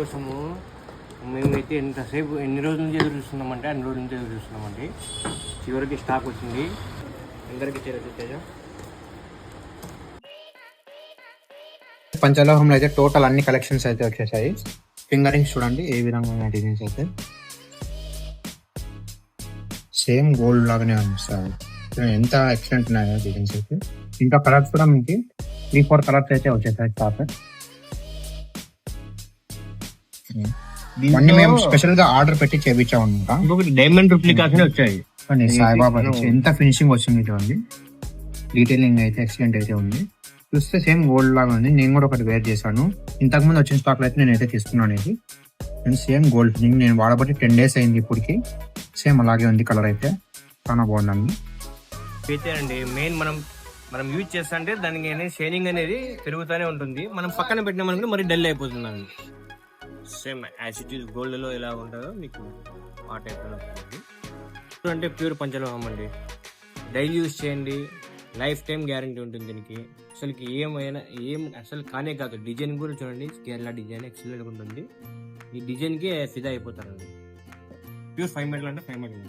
కోసము మేమైతే ఎన్ని రోజుల నుంచి ఎదురు చూస్తున్నామంటే అన్ని రోజుల నుంచి ఎదురు చూస్తున్నామండి. చివరికి స్టాక్ వచ్చింది. అందరికీ తేజ పంచలోహంలో అయితే టోటల్ అన్ని కలెక్షన్స్ అయితే వచ్చేసాయి. ఫింగర్ రింగ్స్ చూడండి ఏ విధంగా ఉన్నాయి డిజైన్స్ అయితే సేమ్ గోల్డ్ లాగానే అనిపిస్తుంది. ఎంత ఎక్సలెంట్ ఉన్నాయో డిజైన్స్ అయితే. ఇంకా కలర్స్ కూడా మీకు 3-4 కలర్స్ అయితే వచ్చేసాయి టాప్. ఇవన్నీ మేము స్పెషల్ గా ఆర్డర్ పెట్టి చేయించాం అనమాట. ఇంకొకటి డైమండ్ రిప్లికాస్ వచ్చాయి. సాయిబాబా ఎంత ఫినిషింగ్ వచ్చింది చూడండి. డీటెయిలింగ్ అయితే ఎక్సలెంట్ అయితే ఉంది. చూస్తే సేమ్ గోల్డ్ లాగా ఉంది. నేను కూడా ఒకటి వేర్ చేశాను. ఇంతకు ముందు వచ్చిన స్టాక్ లో అయితే నేనైతే తీసుకున్నాను. ఇది సేమ్ గోల్డ్ ఫినిషింగ్. నేను వాడబట్టి 10 days అయింది ఇప్పటికి. సేమ్ అలాగే ఉంది. కలర్ అయితే చాలా బాగుందండి. అయితే అండి మెయిన్ మనం యూజ్ చేస్తా అంటే దానికి షైనింగ్ అనేది పెరుగుతూనే ఉంటుంది. మనం పక్కన పెట్టినామనుకుంటే మరి డల్ అయిపోతుందండి. Same as it is gold లో ఎలా ఉంటుందో మీకు ఆ టైప్ లో ఉంటుంది. అంటే ప్యూర్ పంచలోహం అండి. డైలీ యూజ్ చేయండి. లైఫ్ టైం గ్యారంటీ ఉంటుంది దీనికి. అసలుకి అసలు కానే కాదు. డిజైన్ కూడా చూడండి. కేరళ డిజైన్ ఎక్సలెంట్ ఉంటుంది. ఈ డిజైన్కి ఫిదా అయిపోతారండి. ప్యూర్ 5 metal అంటే 5 metal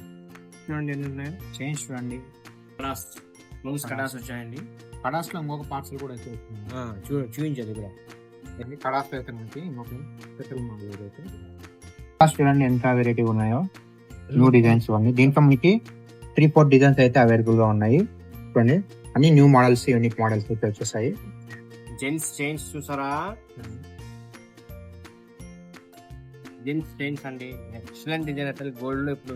చూడండి ఎన్ని ఉన్నాయో. చేంజ్ చూడండి. కడాస్ వచ్చాయండి. కడాస్ లో ఇంకొక పార్సల్ కూడా అయితే చూపించేది కూడా. కడాస్ అయితే మనకి ఇంకొక కడాస్ చూడండి ఎంత వెరైటీ ఉన్నాయో. న్యూ డిజైన్స్ ఇవన్నీ. దీంట్లో మనకి 3-4 డిజైన్స్ అయితే అవైలబుల్ గా ఉన్నాయి. చూడండి అన్ని న్యూ మోడల్స్, యూనిక్ మోడల్స్ అయితే వచ్చేసాయి. జెంట్స్ చైన్స్ చూసారా? జెంట్స్ చైన్స్ అండి. Excellent design. అసలు గోల్డ్ లో ఇప్పుడు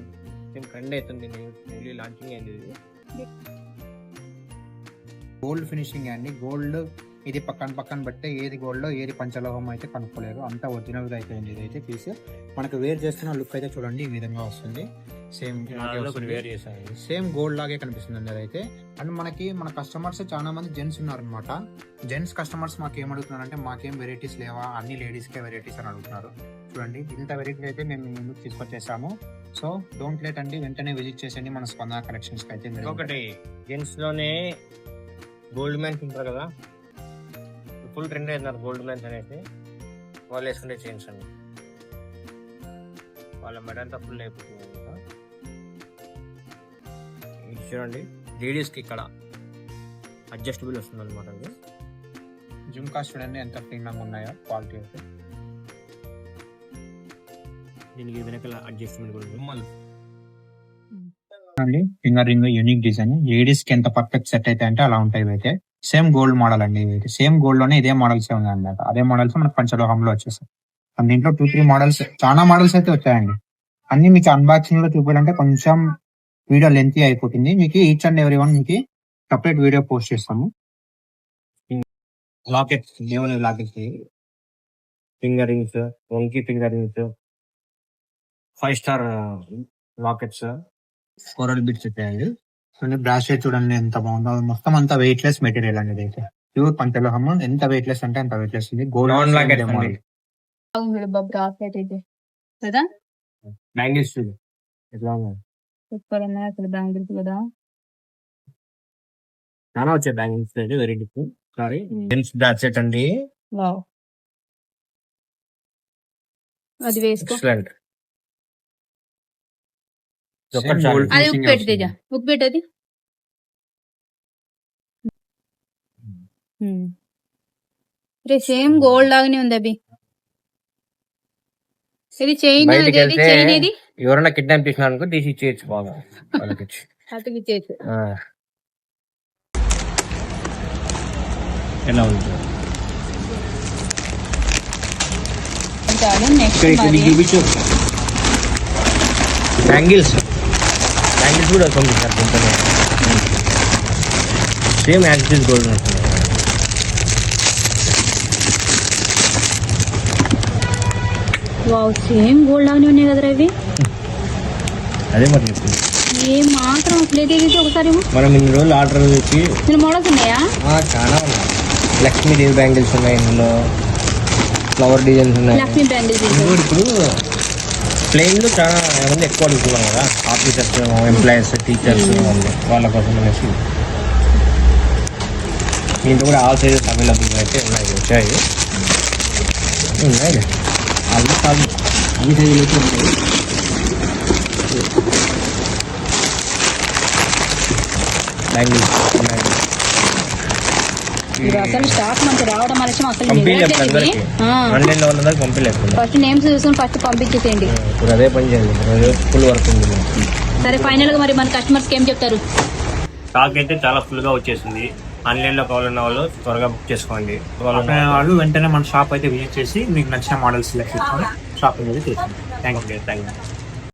ట్రెండ్ అవుతుంది. లాంచింగ్ అయింది. గోల్డ్ ఫినిషింగ్ అండి. గోల్డ్ ఇది పక్కన బట్టే ఏది గోల్డ్ ఏది పంచలోహం అయితే కనుక్కోలేరు. అంతా ఒరిజినల్ గా అయితే ఇదైతే తీసి మనకు వేర్ చేస్తున్న లుక్ అయితే చూడండి ఈ విధంగా వస్తుంది. సేమ్ గోల్డ్ లాగే కనిపిస్తుంది అండి అదైతే. అండ్ మన కస్టమర్స్ చాలా మంది జెంట్స్ ఉన్నారనమాట. జెంట్స్ కస్టమర్స్ మాకు ఏం అడుగుతున్నారంటే మాకేం వెరైటీస్ లేవా, అన్ని లేడీస్ కే వెరైటీస్ అని అడుగుతున్నారు. చూడండి ఇంత వెరైటీ అయితే మేము ముందుకు తీసుకొచ్చేసాము. సో డోంట్ లేట్ అండి, వెంటనే విజిట్ చేసండి మన స్పందన కలెక్షన్స్ కి అయితే. ఒకటి జెంట్స్ లోనే గోల్డ్ మ్యాన్స్ ఉంటారు కదా, ఫుల్ ట్రెండ్ అవుతున్నారు గోల్డ్ మ్యాన్స్ అనేసి. వాళ్ళు వేసుకుంటే చైన్స్ అండి. వాళ్ళ మెడ అంతా ఫుల్ అయిపోతుంది. చూడండి లేడీస్కి ఇక్కడ అడ్జస్టబుల్ వస్తుంది అనమాట. జుమ్కాస్ చూడండి ఎంత ప్రీమియంగా ఉన్నాయో క్వాలిటీ అయితే. దీనికి వెనకాల అడ్జస్ట్మెంట్ కూడా finger ring unique design. Ladies కి ఎంత పర్ఫెక్ట్ సెట్ అయితే అంటే అలా ఉంటాయి. అయితే సేమ్ గోల్డ్ మోడల్ అండి. ఇవైతే సేమ్ గోల్డ్ లోనే ఇదే మోడల్స్ ఉన్నాయి అన్నమాట. అదే మోడల్స్ మనకు పంచలోహంలో వచ్చేసాయి. దీంట్లో 2-3 మోడల్స్, చాలా మోడల్స్ అయితే వచ్చాయండి. అన్ని మీకు అన్బాక్సింగ్ లో చూపించాలంటే కొంచెం వీడియో లెంతీ అయిపోతుంది. మీకు ఈచ్ అండ్ ఎవ్రీ వన్ మీకు సపరేట్ వీడియో పోస్ట్ చేస్తాము. లాకెట్స్, దేవుని లాకెట్స్, ఫింగర్ రింగ్స్, వంకీ finger rings, 5 star lockets, coral bits వచ్చాయండి. బ్రాస్లెట్ చూడండి ఎంత బాగుందో. మొత్తం అంతా వెయిట్ లెస్ మెటీరియల్ అనేది అయితే ప్యూర్ పంచలోహం. ఎంత వెయిట్ లెస్ అంటే అంత వెయిట్ లెస్ ఉంది. గోల్డ్ లాకెట్ కదా. బ్యాంగిల్స్ ఎట్లా ఉన్నాయి? సూపర్ ఉన్నాయి అసలు బ్యాంగిల్స్ కదా. చాలా వచ్చాయి బ్యాంగిల్స్ అయితే వెరైటీ. సారీ జెంట్స్ బ్రాస్లెట్ అండి. వావ్, అది వేసుకో. ఎక్సలెంట్. అది ఉప్పు పెట్టేది, ఉప్పు పెట్టేది. సేమ్ గోల్డ్ లాగానే ఉంది అవి. ఇది చైన్, చైన్ ఇది ఎవరైనా కిడ్నాప్ చేసినారనుకో తీసి ఇచ్చేయచ్చు బాగా వాళ్ళకి. అతకి ఇచ్చేయచ్చు. ఎలా ఉంది బ్యాంగిల్స్ కూడా పంపిస్తారు. సేమ్ యాక్సిస్ గోల్డ్ ఉంటుంది. వావ్, సేమ్ గోల్డ్ లాగానే ఉన్నాయి కదరా ఇవి. అదే మరి చెప్పింది. ఏం మాత్రం ప్లేట్ వేసి ఒకసారి మనం ఇన్ని రోజులు ఆర్డర్ చేసి మోడల్స్ ఉన్నాయా? చాలా ఉన్నాయి. లక్ష్మీదేవి బ్యాంగిల్స్ ఉన్నాయి, ఇందులో ఫ్లవర్ డిజైన్స్ ఉన్నాయి. లక్ష్మీ బ్యాంగిల్స్ ఇప్పుడు ప్లెయిన్ లో చాలా మంది ఎక్కువ అడుగుతున్నాం కదా, ఆఫీసర్స్, ఎంప్లాయీస్, టీచర్స్ వాళ్ళ కోసం అనేసి. దీంట్లో కూడా ఆల్ సైజెస్ అవైలబుల్ అయితే ఉన్నాయి, వచ్చాయి. ఉన్నాయి అవి కాదు, అవి సైజులు అయితే ఉంటాయి. ఇది అసలు స్టాక్ మనకి రావడం ఆలస్యం అసలు పంపించలేదు అందరికి, ఆన్లైన్లో ఉన్నదానికి పంపించలేదు. ఫస్ట్ నేమ్స్ చూసుకొని ఫస్ట్ పంపించేసేయండి. ఇప్పుడు అదే పని చేయండి, ఫుల్ వర్క్ ఉంది. సరే ఫైనల్ గా మరి మన కస్టమర్స్ కి ఏం చెప్తారు? స్టాక్ అయితే చాలా ఫుల్ గా వచ్చేసింది. ఆన్లైన్లో కావాలన్న వాళ్ళు త్వరగా బుక్ చేసుకోండి. వాళ్ళు వెంటనే మన షాప్ అయితే విజిట్ చేసి మీకు నచ్చిన మోడల్స్ సెలెక్ట్ చేసుకొని షాపింగ్ అయితే చేయండి. Thank you.